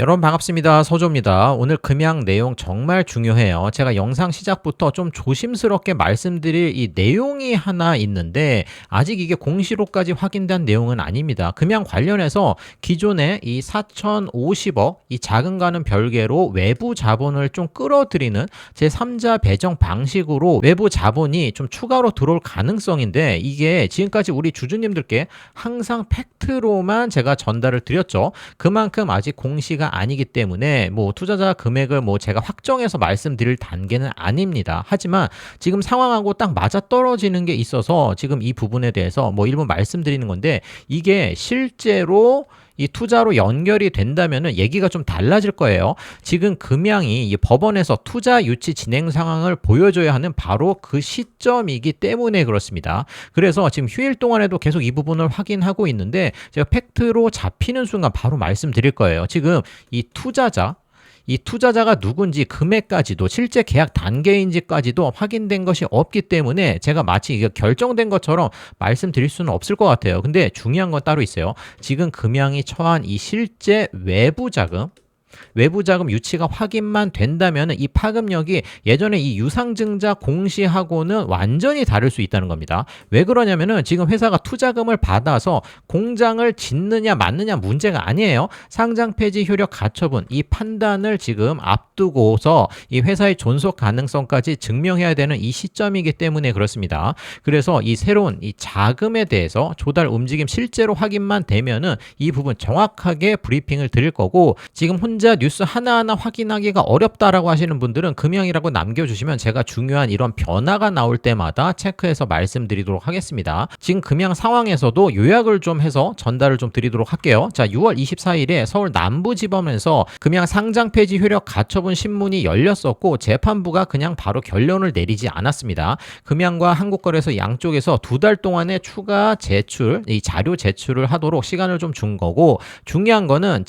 여러분 반갑습니다. 서조입니다. 오늘 금양 내용 정말 중요해요. 제가 영상 시작부터 좀 조심스럽게 말씀드릴 이 내용이 하나 있는데 아직 이게 공시로까지 확인된 내용은 아닙니다. 금양 관련해서 기존에 이 4,050억 이 자금과는 별개로 외부 자본을 좀 끌어들이는 제3자 배정 방식으로 외부 자본이 좀 추가로 들어올 가능성인데 이게 지금까지 우리 주주님들께 항상 팩트로만 제가 전달을 드렸죠. 그만큼 아직 공시가 아니기 때문에 뭐 투자자 금액을 뭐 제가 확정해서 말씀드릴 단계는 아닙니다. 하지만 지금 상황하고 딱 맞아떨어지는 게 있어서 지금 이 부분에 대해서 뭐 일부 말씀드리는 건데 이게 실제로 이 투자로 연결이 된다면은 얘기가 좀 달라질 거예요. 지금 금양이 이 법원에서 투자 유치 진행 상황을 보여줘야 하는 바로 그 시점이기 때문에 그렇습니다. 그래서 지금 휴일 동안에도 계속 이 부분을 확인하고 있는데 제가 팩트로 잡히는 순간 바로 말씀드릴 거예요. 지금 이 투자자가 누군지 금액까지도 실제 계약 단계인지까지도 확인된 것이 없기 때문에 제가 마치 이게 결정된 것처럼 말씀드릴 수는 없을 것 같아요. 근데 중요한 건 따로 있어요. 지금 금양이 처한 이 실제 외부 자금 유치가 확인만 된다면 이 파급력이 예전에 이 유상증자 공시하고는 완전히 다를 수 있다는 겁니다. 왜 그러냐면은 지금 회사가 투자금을 받아서 공장을 짓느냐 맞느냐 문제가 아니에요. 상장 폐지 효력 가처분 이 판단을 지금 앞두고서 이 회사의 존속 가능성까지 증명해야 되는 이 시점이기 때문에 그렇습니다. 그래서 이 새로운 이 자금에 대해서 조달 움직임 실제로 확인만 되면은 이 부분 정확하게 브리핑을 드릴 거고 지금 혼자 뉴스 하나하나 확인하기가 어렵다라고 하시는 분들은 금양이라고 남겨주시면 제가 중요한 이런 변화가 나올 때마다 체크해서 말씀드리도록 하겠습니다. 지금 금양 상황에서도 요약을 좀 해서 전달을 좀 드리도록 할게요. 자, 6월 24일에 서울 남부지법에서 금양 상장 폐지 효력 가처분 신문이 열렸었고 재판부가 그냥 바로 결론을 내리지 않았습니다. 금양과 한국거래소 양쪽에서 2달 동안의 추가 제출, 이 자료 제출을 하도록 시간을 좀 준 거고 중요한 거는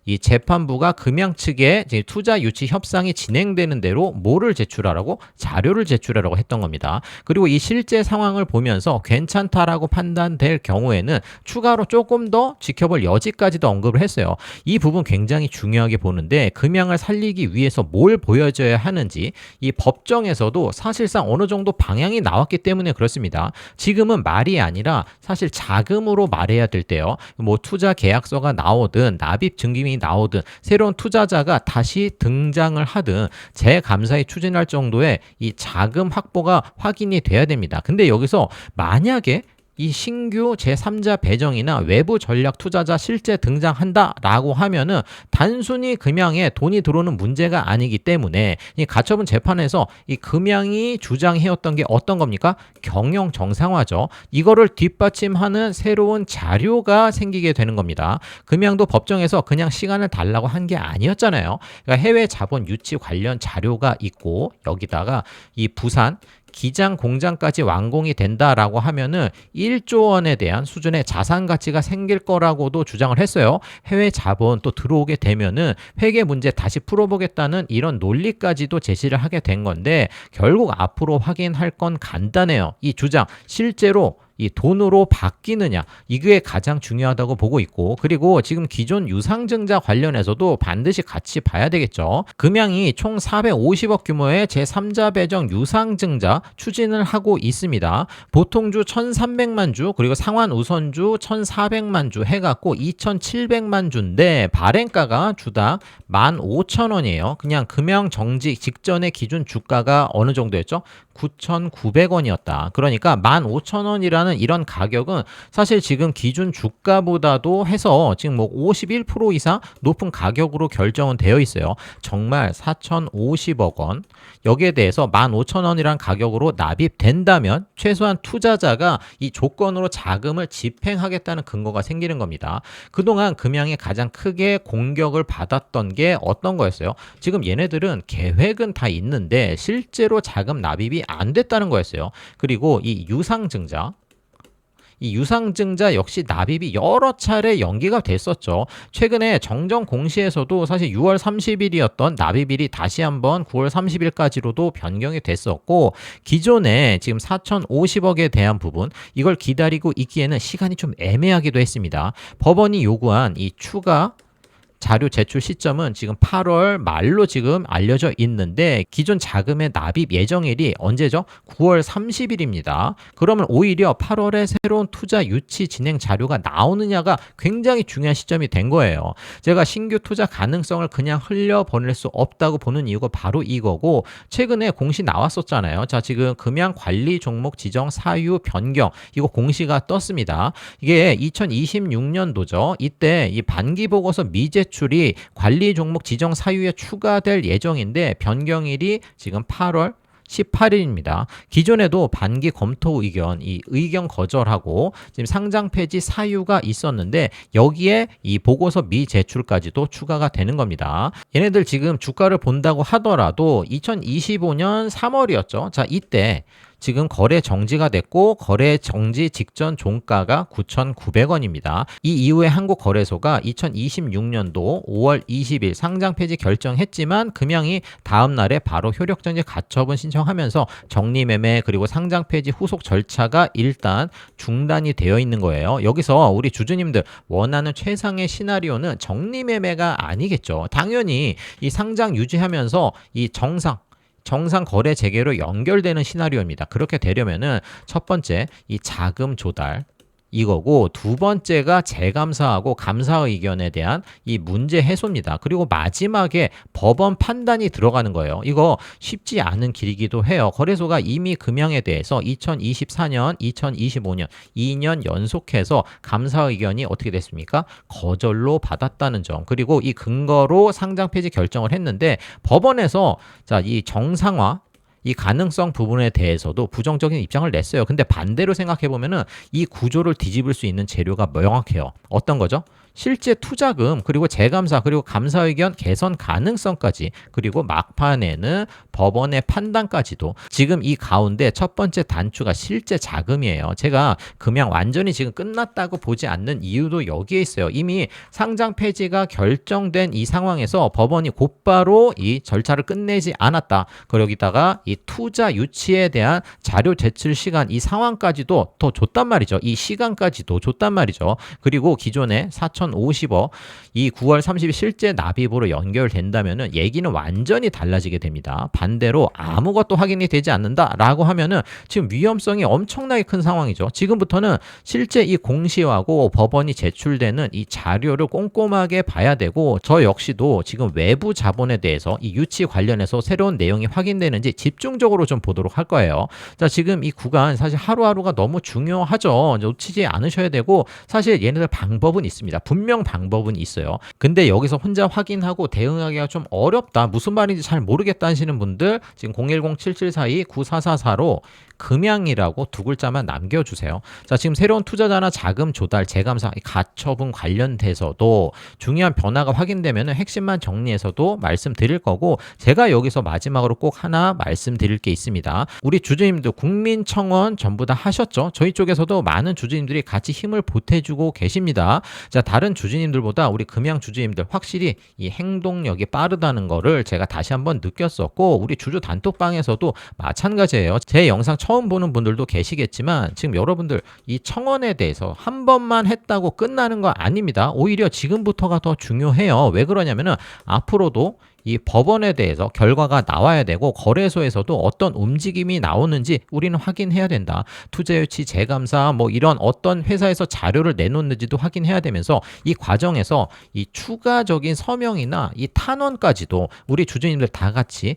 이 재판부가 금양 측에 투자 유치 협상이 진행되는 대로 뭐를 제출하라고? 자료를 제출하라고 했던 겁니다. 그리고 이 실제 상황을 보면서 괜찮다라고 판단될 경우에는 추가로 조금 더 지켜볼 여지까지도 언급을 했어요. 이 부분 굉장히 중요하게 보는데 금양을 살리기 위해서 뭘 보여줘야 하는지 이 법정에서도 사실상 어느 정도 방향이 나왔기 때문에 그렇습니다. 지금은 말이 아니라 사실 자금으로 말해야 될 때요. 뭐 투자 계약서가 나오든 납입 증빙이 나오든 새로운 투자자가 다시 등장을 하든 재감사에 추진할 정도의 이 자금 확보가 확인이 돼야 됩니다. 근데 여기서 만약에 이 신규 제3자 배정이나 외부 전략 투자자 실제 등장한다라고 하면은 단순히 금양에 돈이 들어오는 문제가 아니기 때문에 이 가처분 재판에서 이 금양이 주장해왔던 게 어떤 겁니까? 경영 정상화죠. 이거를 뒷받침하는 새로운 자료가 생기게 되는 겁니다. 금양도 법정에서 그냥 시간을 달라고 한 게 아니었잖아요. 그러니까 해외 자본 유치 관련 자료가 있고 여기다가 이 부산 기장 공장까지 완공이 된다라고 하면은 1조 원에 대한 수준의 자산 가치가 생길 거라고도 주장을 했어요. 해외 자본 또 들어오게 되면은 회계 문제 다시 풀어보겠다는 이런 논리까지도 제시를 하게 된 건데 결국 앞으로 확인할 건 간단해요. 이 주장 실제로 이 돈으로 바뀌느냐 이게 가장 중요하다고 보고 있고 그리고 지금 기존 유상증자 관련해서도 반드시 같이 봐야 되겠죠. 금양이 총 450억 규모의 제3자 배정 유상증자 추진을 하고 있습니다. 보통주 1,300만 주 그리고 상환 우선주 1,400만 주 해갖고 2,700만 주인데 발행가가 주당 15,000원이에요. 그냥 금양 정지 직전의 기준 주가가 어느 정도였죠? 9,900원이었다. 그러니까 15,000원이라는 이런 가격은 사실 지금 기준 주가보다도 해서 지금 뭐 51% 이상 높은 가격으로 결정은 되어 있어요. 정말 4,050억 원. 여기에 대해서 15,000원이란 가격으로 납입된다면 최소한 투자자가 이 조건으로 자금을 집행하겠다는 근거가 생기는 겁니다. 그동안 금양이 가장 크게 공격을 받았던 게 어떤 거였어요? 지금 얘네들은 계획은 다 있는데 실제로 자금 납입이 안 됐다는 거였어요. 그리고 이 유상증자 역시 납입이 여러 차례 연기가 됐었죠. 최근에 정정 공시에서도 사실 6월 30일이었던 납입일이 다시 한번 9월 30일까지로도 변경이 됐었고 기존에 지금 4,050억에 대한 부분 이걸 기다리고 있기에는 시간이 좀 애매하기도 했습니다. 법원이 요구한 이 추가 자료 제출 시점은 지금 8월 말로 지금 알려져 있는데 기존 자금의 납입 예정일이 언제죠? 9월 30일입니다. 그러면 오히려 8월에 새로운 투자 유치 진행 자료가 나오느냐가 굉장히 중요한 시점이 된 거예요. 제가 신규 투자 가능성을 그냥 흘려보낼 수 없다고 보는 이유가 바로 이거고, 최근에 공시 나왔었잖아요. 자, 지금 금양관리 종목 지정 사유 변경, 이거 공시가 떴습니다. 이게 2026년도죠. 이때 이 반기보고서 미제출이 관리 종목 지정 사유에 추가될 예정인데 변경일이 지금 8월 18일입니다. 기존에도 반기 검토 의견, 이 의견 거절하고 지금 상장 폐지 사유가 있었는데 여기에 이 보고서 미제출까지도 추가가 되는 겁니다. 얘네들 지금 주가를 본다고 하더라도 2025년 3월이었죠. 자, 이때 지금 거래 정지가 됐고 거래 정지 직전 종가가 9,900원입니다. 이 이후에 한국거래소가 2026년도 5월 20일 상장 폐지 결정했지만 금양이 다음 날에 바로 효력정지 가처분 신청하면서 정리매매 그리고 상장 폐지 후속 절차가 일단 중단이 되어 있는 거예요. 여기서 우리 주주님들 원하는 최상의 시나리오는 정리매매가 아니겠죠. 당연히 이 상장 유지하면서 이 정상 거래 재개로 연결되는 시나리오입니다. 그렇게 되려면은 첫 번째 이 자금 조달 이거고, 두 번째가 재감사하고 감사 의견에 대한 이 문제 해소입니다. 그리고 마지막에 법원 판단이 들어가는 거예요. 이거 쉽지 않은 길이기도 해요. 거래소가 이미 금양에 대해서 2024년, 2025년 2년 연속해서 감사 의견이 어떻게 됐습니까? 거절로 받았다는 점. 그리고 이 근거로 상장 폐지 결정을 했는데 법원에서 자, 이 정상화 이 가능성 부분에 대해서도 부정적인 입장을 냈어요. 근데 반대로 생각해 보면은 이 구조를 뒤집을 수 있는 재료가 명확해요. 어떤 거죠? 실제 투자금, 그리고 재감사, 그리고 감사 의견 개선 가능성까지, 그리고 막판에는 법원의 판단까지도. 지금 이 가운데 첫 번째 단추가 실제 자금이에요. 제가 금양 완전히 지금 끝났다고 보지 않는 이유도 여기에 있어요. 이미 상장 폐지가 결정된 이 상황에서 법원이 곧바로 이 절차를 끝내지 않았다. 그러기다가 이 투자 유치에 대한 자료 제출 시간, 이 상황까지도 더 줬단 말이죠. 이 시간까지도 줬단 말이죠. 그리고 기존에 4,050억 이 9월 30일 실제 납입으로 연결된다면은 얘기는 완전히 달라지게 됩니다. 반대로 아무것도 확인이 되지 않는다라고 하면은 지금 위험성이 엄청나게 큰 상황이죠. 지금부터는 실제 이 공시하고 법원이 제출되는 이 자료를 꼼꼼하게 봐야 되고, 저 역시도 지금 외부 자본에 대해서 이 유치 관련해서 새로운 내용이 확인되는지 집중적으로 좀 보도록 할 거예요. 자, 지금 이 구간 사실 하루하루가 너무 중요하죠. 놓치지 않으셔야 되고, 사실 얘네들 방법은 있습니다. 분명 방법은 있어요. 근데 여기서 혼자 확인하고 대응하기가 좀 어렵다, 무슨 말인지 잘 모르겠다 하시는 분들 지금 010-7742-9444로 금양이라고 두 글자만 남겨주세요. 자, 지금 새로운 투자자나 자금 조달, 재감사, 가처분 관련돼서도 중요한 변화가 확인되면 핵심만 정리해서도 말씀드릴 거고, 제가 여기서 마지막으로 꼭 하나 말씀드릴 게 있습니다. 우리 주주님들 국민청원 전부 다 하셨죠? 저희 쪽에서도 많은 주주님들이 같이 힘을 보태주고 계십니다. 자, 다른 주주님들보다 우리 금양 주주님들 확실히 이 행동력이 빠르다는 거를 제가 다시 한번 느꼈었고, 우리 주주 단톡방에서도 마찬가지예요. 제 영상 처음 보는 분들도 계시겠지만 지금 여러분들 이 청원에 대해서 한 번만 했다고 끝나는 거 아닙니다. 오히려 지금부터가 더 중요해요. 왜 그러냐면은 앞으로도 이 법원에 대해서 결과가 나와야 되고 거래소에서도 어떤 움직임이 나오는지 우리는 확인해야 된다. 투자유치 재감사 뭐 이런 어떤 회사에서 자료를 내놓는지도 확인해야 되면서 이 과정에서 이 추가적인 서명이나 이 탄원까지도 우리 주주님들 다 같이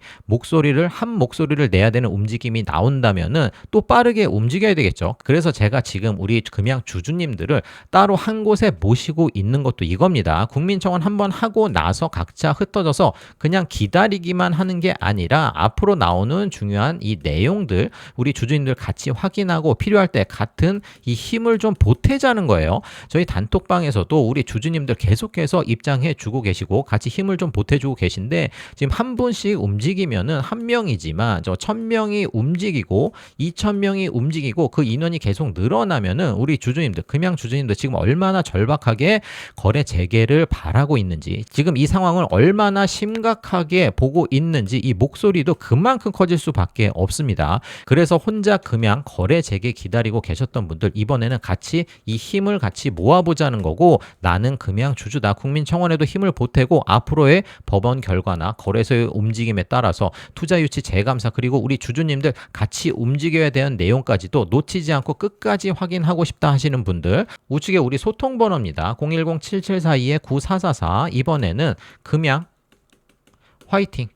한 목소리를 내야 되는 움직임이 나온다면은 또 빠르게 움직여야 되겠죠. 그래서 제가 지금 우리 금양 주주님들을 따로 한 곳에 모시고 있는 것도 이겁니다. 국민청원 한번 하고 나서 각자 흩어져서 그냥 기다리기만 하는 게 아니라 앞으로 나오는 중요한 이 내용들 우리 주주님들 같이 확인하고 필요할 때 같은 이 힘을 좀 보태자는 거예요. 저희 단톡방에서도 우리 주주님들 계속해서 입장해 주고 계시고 같이 힘을 좀 보태주고 계신데, 지금 한 분씩 움직이면은 한 명이지만 저 1,000명이 움직이고 2,000명이 움직이고 그 인원이 계속 늘어나면은 우리 주주님들, 금양 주주님들 지금 얼마나 절박하게 거래 재개를 바라고 있는지, 지금 이 상황을 얼마나 심각하게 심각하게 보고 있는지 이 목소리도 그만큼 커질 수밖에 없습니다. 그래서 혼자 금양 거래 재개 기다리고 계셨던 분들 이번에는 같이 이 힘을 같이 모아보자는 거고, 나는 금양 주주다. 국민청원에도 힘을 보태고 앞으로의 법원 결과나 거래소의 움직임에 따라서 투자 유치 재감사 그리고 우리 주주님들 같이 움직여야 되는 내용까지도 놓치지 않고 끝까지 확인하고 싶다 하시는 분들, 우측에 우리 소통 번호입니다. 010-7742-9444. 이번에는 금양 화이팅,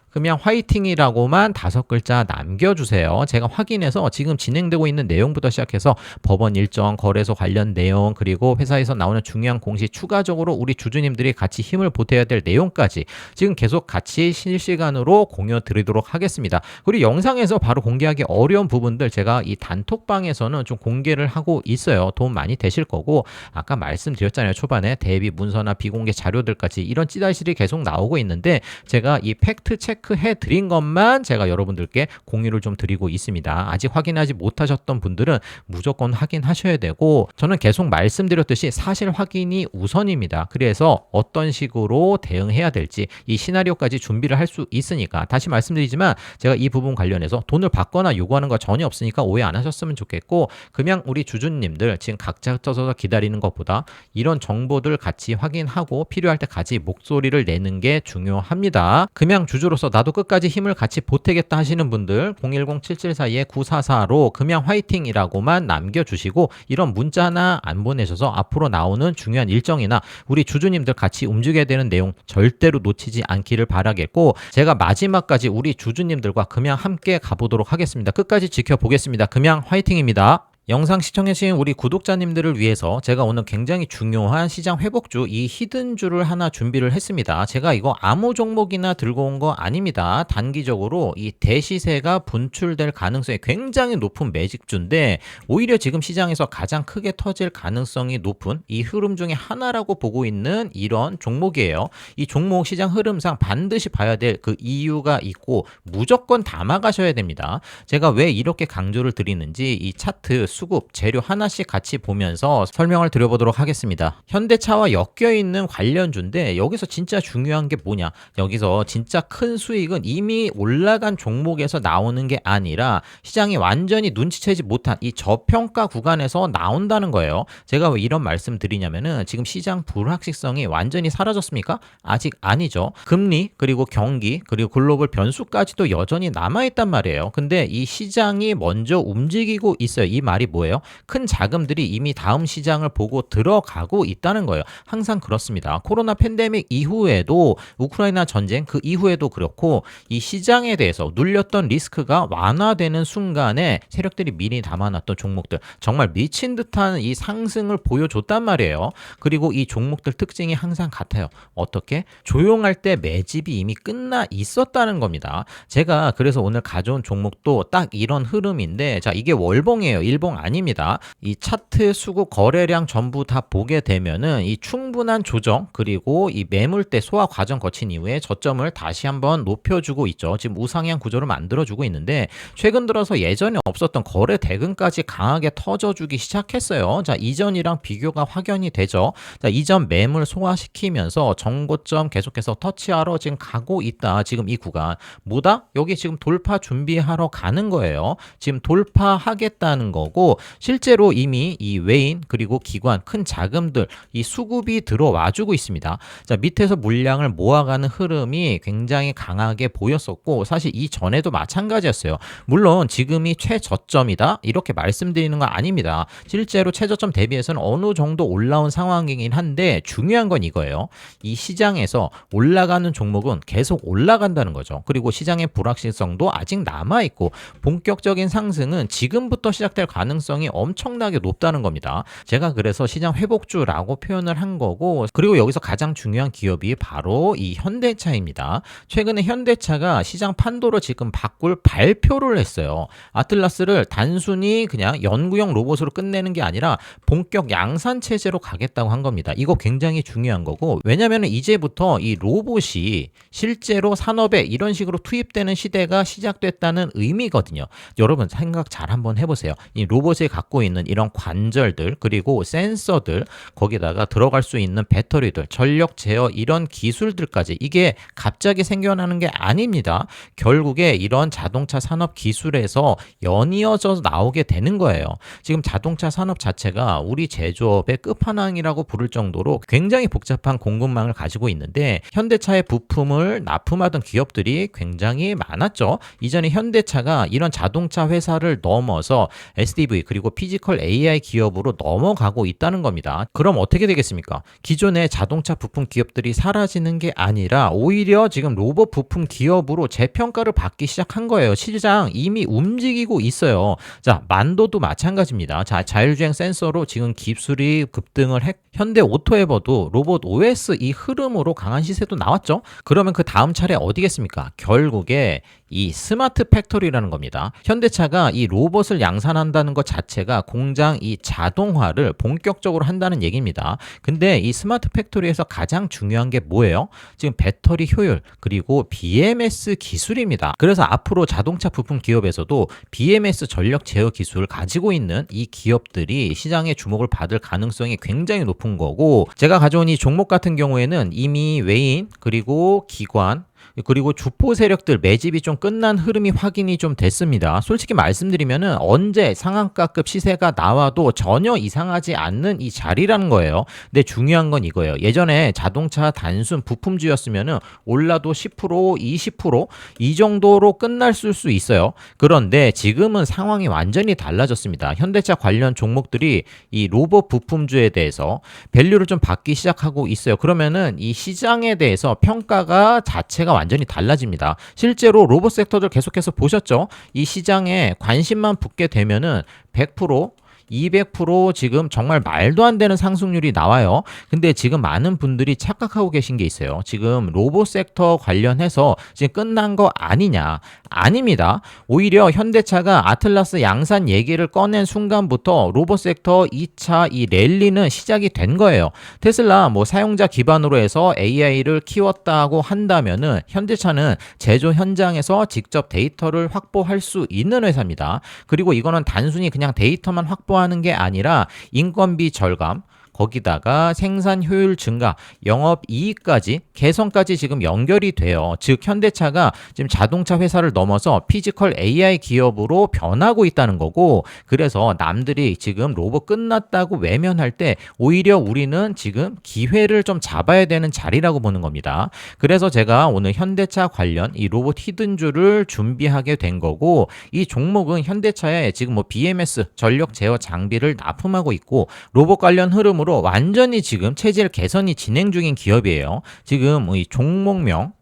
그냥 화이팅이라고만 5글자 남겨주세요. 제가 확인해서 지금 진행되고 있는 내용부터 시작해서 법원 일정, 거래소 관련 내용, 그리고 회사에서 나오는 중요한 공시, 추가적으로 우리 주주님들이 같이 힘을 보태야 될 내용까지 지금 계속 같이 실시간으로 공유 드리도록 하겠습니다. 그리고 영상에서 바로 공개하기 어려운 부분들 제가 이 단톡방에서는 좀 공개를 하고 있어요. 도움 많이 되실 거고, 아까 말씀드렸잖아요. 초반에 대비 문서나 비공개 자료들까지 이런 찌라시들이 계속 나오고 있는데, 제가 이 팩트 체크 해드린 것만 제가 여러분들께 공유를 좀 드리고 있습니다. 아직 확인하지 못하셨던 분들은 무조건 확인하셔야 되고, 저는 계속 말씀드렸듯이 사실 확인이 우선입니다. 그래서 어떤 식으로 대응해야 될지 이 시나리오까지 준비를 할 수 있으니까, 다시 말씀드리지만 제가 이 부분 관련해서 돈을 받거나 요구하는 거 전혀 없으니까 오해 안 하셨으면 좋겠고, 그냥 우리 주주님들 지금 각자 써서 기다리는 것보다 이런 정보들 같이 확인하고 필요할 때 같이 목소리를 내는 게 중요합니다. 그냥 주주로서 나도 끝까지 힘을 같이 보태겠다 하시는 분들 010-7742-9444로 금양 화이팅이라고만 남겨주시고, 이런 문자 하나 안 보내셔서 앞으로 나오는 중요한 일정이나 우리 주주님들 같이 움직여야 되는 내용 절대로 놓치지 않기를 바라겠고, 제가 마지막까지 우리 주주님들과 금양 함께 가보도록 하겠습니다. 끝까지 지켜보겠습니다. 금양 화이팅입니다. 영상 시청해주신 우리 구독자님들을 위해서 제가 오늘 굉장히 중요한 시장 회복주, 이 히든주를 하나 준비를 했습니다. 제가 이거 아무 종목이나 들고 온 거 아닙니다. 단기적으로 이 대시세가 분출될 가능성이 굉장히 높은 매직주인데, 오히려 지금 시장에서 가장 크게 터질 가능성이 높은 이 흐름 중에 하나라고 보고 있는 이런 종목이에요. 이 종목 시장 흐름상 반드시 봐야 될 그 이유가 있고 무조건 담아가셔야 됩니다. 제가 왜 이렇게 강조를 드리는지 이 차트, 수급, 재료 하나씩 같이 보면서 설명을 드려보도록 하겠습니다. 현대차와 엮여있는 관련주인데, 여기서 진짜 중요한 게 뭐냐, 여기서 진짜 큰 수익은 이미 올라간 종목에서 나오는 게 아니라 시장이 완전히 눈치채지 못한 이 저평가 구간에서 나온다는 거예요. 제가 왜 이런 말씀 드리냐면은, 지금 시장 불확실성이 완전히 사라졌습니까? 아직 아니죠. 금리, 그리고 경기, 그리고 글로벌 변수까지도 여전히 남아있단 말이에요. 근데 이 시장이 먼저 움직이고 있어요. 이 말이 뭐예요? 큰 자금들이 이미 다음 시장을 보고 들어가고 있다는 거예요. 항상 그렇습니다. 코로나 팬데믹 이후에도, 우크라이나 전쟁 그 이후에도 그렇고, 이 시장에 대해서 눌렸던 리스크가 완화되는 순간에 세력들이 미리 담아놨던 종목들 정말 미친 듯한 이 상승을 보여줬단 말이에요. 그리고 이 종목들 특징이 항상 같아요. 어떻게? 조용할 때 매집이 이미 끝나 있었다는 겁니다. 제가 그래서 오늘 가져온 종목도 딱 이런 흐름인데, 자, 이게 월봉이에요. 일봉 아닙니다. 이 차트, 수급, 거래량 전부 다 보게 되면은 이 충분한 조정, 그리고 이 매물대 소화 과정 거친 이후에 저점을 다시 한번 높여주고 있죠. 지금 우상향 구조를 만들어주고 있는데, 최근 들어서 예전에 없었던 거래 대금까지 강하게 터져주기 시작했어요. 자, 이전이랑 비교가 확연히 되죠. 자, 이전 매물 소화시키면서 정고점 계속해서 터치하러 지금 가고 있다. 지금 이 구간 뭐다? 여기 지금 돌파 준비하러 가는 거예요. 지금 돌파하겠다는 거고, 실제로 이미 이 외인 그리고 기관, 큰 자금들 이 수급이 들어와주고 있습니다. 자, 밑에서 물량을 모아가는 흐름이 굉장히 강하게 보였었고, 사실 이전에도 마찬가지였어요. 물론 지금이 최저점이다 이렇게 말씀드리는 건 아닙니다. 실제로 최저점 대비해서는 어느 정도 올라온 상황이긴 한데, 중요한 건 이거예요. 이 시장에서 올라가는 종목은 계속 올라간다는 거죠. 그리고 시장의 불확실성도 아직 남아있고, 본격적인 상승은 지금부터 시작될 가능성이 엄청나게 높다는 겁니다. 제가 그래서 시장 회복주라고 표현을 한 거고, 그리고 여기서 가장 중요한 기업이 바로 이 현대차입니다. 최근에 현대차가 시장 판도를 지금 바꿀 발표를 했어요. 아틀라스를 단순히 그냥 연구용 로봇으로 끝내는 게 아니라 본격 양산 체제로 가겠다고 한 겁니다. 이거 굉장히 중요한 거고, 왜냐면 이제부터 이 로봇이 실제로 산업에 이런 식으로 투입되는 시대가 시작됐다는 의미거든요. 여러분 생각 잘 한번 해보세요. 이 로봇이 갖고 있는 이런 관절들 그리고 센서들 거기다가 들어갈 수 있는 배터리들 전력 제어 이런 기술들까지 이게 갑자기 생겨나는 게 아닙니다. 결국에 이런 자동차 산업 기술에서 연이어져 나오게 되는 거예요. 지금 자동차 산업 자체가 우리 제조업의 끝판왕이라고 부를 정도로 굉장히 복잡한 공급망을 가지고 있는데 현대차의 부품을 납품하던 기업들이 굉장히 많았죠. 이전에 현대차가 이런 자동차 회사를 넘어서 SDV 그리고 피지컬 AI 기업으로 넘어가고 있다는 겁니다. 그럼 어떻게 되겠습니까? 기존의 자동차 부품 기업들이 사라지는 게 아니라 오히려 지금 로봇 부품 기업으로 재평가를 받기 시작한 거예요. 시장 이미 움직이고 있어요. 자, 만도도 마찬가지입니다. 자, 자율주행 센서로 지금 기술이 급등을 했 현대 오토에버도 로봇 OS 이 흐름으로 강한 시세도 나왔죠. 그러면 그 다음 차례 어디겠습니까? 결국에 이 스마트 팩토리라는 겁니다. 현대차가 이 로봇을 양산한다는 것 자체가 공장 이 자동화를 본격적으로 한다는 얘기입니다. 근데 이 스마트 팩토리에서 가장 중요한 게 뭐예요? 지금 배터리 효율 그리고 BMS 기술입니다. 그래서 앞으로 자동차 부품 기업에서도 BMS 전력 제어 기술을 가지고 있는 이 기업들이 시장의 주목을 받을 가능성이 굉장히 높은 거고, 제가 가져온 이 종목 같은 경우에는 이미 외인 그리고 기관 그리고 주포 세력들 매집이 좀 끝난 흐름이 확인이 좀 됐습니다. 솔직히 말씀드리면은 언제 상한가급 시세가 나와도 전혀 이상하지 않는 이 자리라는 거예요. 근데 중요한 건 이거예요. 예전에 자동차 단순 부품주였으면은 올라도 10%, 20%이 정도로 끝났을 수 있어요. 그런데 지금은 상황이 완전히 달라졌습니다. 현대차 관련 종목들이 이 로봇 부품주에 대해서 밸류를 좀 받기 시작하고 있어요. 그러면은 이 시장에 대해서 평가가 자체가 완전히 달라집니다. 실제로 로봇 섹터들 계속해서 보셨죠? 이 시장에 관심만 붙게 되면은 100%, 200% 지금 정말 말도 안 되는 상승률이 나와요. 근데 지금 많은 분들이 착각하고 계신 게 있어요. 지금 로봇 섹터 관련해서 지금 끝난 거 아니냐? 아닙니다. 오히려 현대차가 아틀라스 양산 얘기를 꺼낸 순간부터 로봇 섹터 2차 이 랠리는 시작이 된 거예요. 테슬라 뭐 사용자 기반으로 해서 AI를 키웠다고 한다면은 현대차는 제조 현장에서 직접 데이터를 확보할 수 있는 회사입니다. 그리고 이거는 단순히 그냥 데이터만 확보하는 게 아니라 인건비 절감, 거기다가 생산 효율 증가, 영업 이익까지 개선까지 지금 연결이 돼요. 즉 현대차가 지금 자동차 회사를 넘어서 피지컬 AI 기업으로 변하고 있다는 거고, 그래서 남들이 지금 로봇 끝났다고 외면할 때 오히려 우리는 지금 기회를 좀 잡아야 되는 자리라고 보는 겁니다. 그래서 제가 오늘 현대차 관련 이 로봇 히든주를 준비하게 된 거고, 이 종목은 현대차에 지금 뭐 BMS 전력 제어 장비를 납품하고 있고 로봇 관련 흐름으로 완전히 지금 체질 개선이 진행 중인 기업이에요. 지금 이 종목명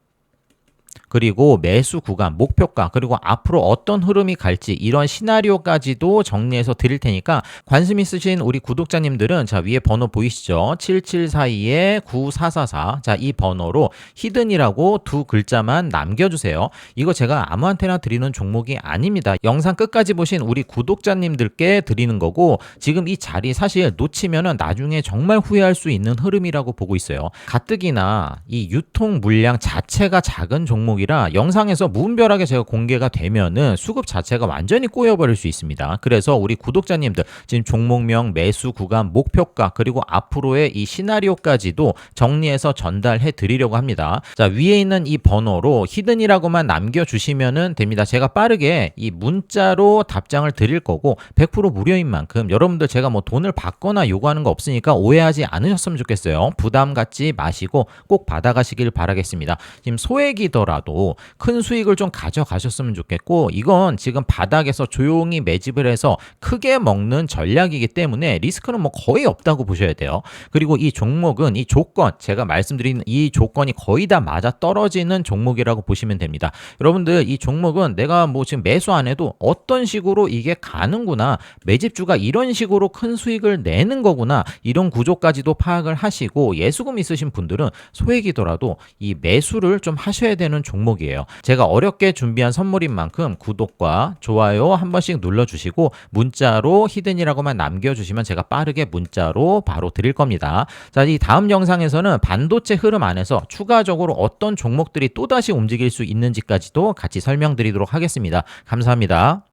그리고 매수 구간, 목표가, 그리고 앞으로 어떤 흐름이 갈지 이런 시나리오까지도 정리해서 드릴 테니까 관심 있으신 우리 구독자님들은 자 위에 번호 보이시죠? 7742-9444 자 이 번호로 히든이라고 두 글자만 남겨주세요. 이거 제가 아무한테나 드리는 종목이 아닙니다. 영상 끝까지 보신 우리 구독자님들께 드리는 거고, 지금 이 자리 사실 놓치면은 나중에 정말 후회할 수 있는 흐름이라고 보고 있어요. 가뜩이나 이 유통 물량 자체가 작은 종목이라 영상에서 무분별하게 제가 공개가 되면은 수급 자체가 완전히 꼬여버릴 수 있습니다. 그래서 우리 구독자님들 지금 종목명, 매수 구간, 목표가 그리고 앞으로의 이 시나리오까지도 정리해서 전달해 드리려고 합니다. 자 위에 있는 이 번호로 히든이라고만 남겨주시면은 됩니다. 제가 빠르게 이 문자로 답장을 드릴 거고 100% 무료인 만큼 여러분들 제가 뭐 돈을 받거나 요구하는 거 없으니까 오해하지 않으셨으면 좋겠어요. 부담 갖지 마시고 꼭 받아가시길 바라겠습니다. 지금 소액이더라도 큰 수익을 좀 가져가셨으면 좋겠고, 이건 지금 바닥에서 조용히 매집을 해서 크게 먹는 전략이기 때문에 리스크는 뭐 거의 없다고 보셔야 돼요. 그리고 이 종목은 이 조건, 제가 말씀드린 이 조건이 거의 다 맞아 떨어지는 종목이라고 보시면 됩니다. 여러분들 이 종목은 내가 뭐 지금 매수 안 해도 어떤 식으로 이게 가는구나, 매집주가 이런 식으로 큰 수익을 내는 거구나, 이런 구조까지도 파악을 하시고 예수금 있으신 분들은 소액이더라도 이 매수를 좀 하셔야 되는 종목이에요. 제가 어렵게 준비한 선물인 만큼 구독과 좋아요 한 번씩 눌러주시고 문자로 히든이라고만 남겨주시면 제가 빠르게 문자로 바로 드릴 겁니다. 자, 이 다음 영상에서는 반도체 흐름 안에서 추가적으로 어떤 종목들이 또다시 움직일 수 있는지까지도 같이 설명드리도록 하겠습니다. 감사합니다.